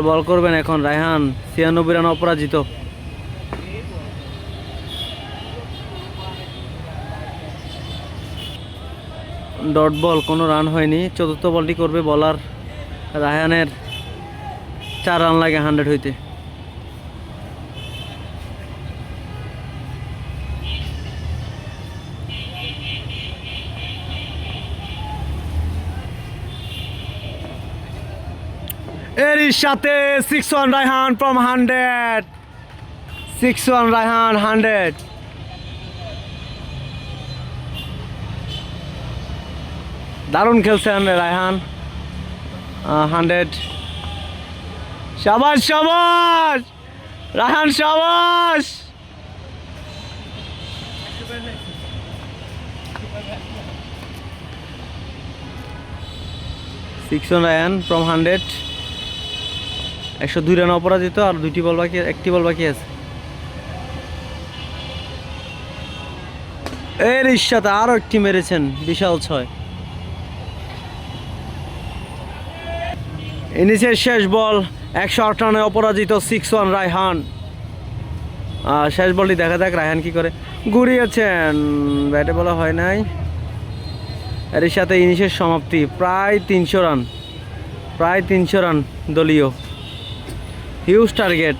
বল করবেন এখন রায়হান, 96 রান অপরাজিত। ডট বল, কোনো রান হয়নি। চতুর্থ বলটি করবে বলার রায়হানের, 4 রান লাগে 100 হইতে। এরই সাথে 6-1 রায়হান ফ্রম 100। 6-1 রায়হান 100। দারুণ খেলছেন রায়হান। 100। শাবাশ শাবাশ রায়হান, শাবাশ। 6-1 রায়হান ফ্রম 100। 102 রান অপরাজিত, আর 2টি বল বাকি, 1টি বল বাকি আছে। এর সাথে আরো একটি মেরেছেন, বিশাল 6। ইনিংসের শেষ বল, 108 রানে অপরাজিত, 6-1 রায়হান। শেষ বলটি দেখা যাক রায়হান কি করে। ঘুরিয়েছেন, ব্যাটে বলা হয় নাই। এর সাথে ইনিংসের সমাপ্তি। প্রায় 300 রান, প্রায় 300 রান দলীয়, হিউজ টার্গেট।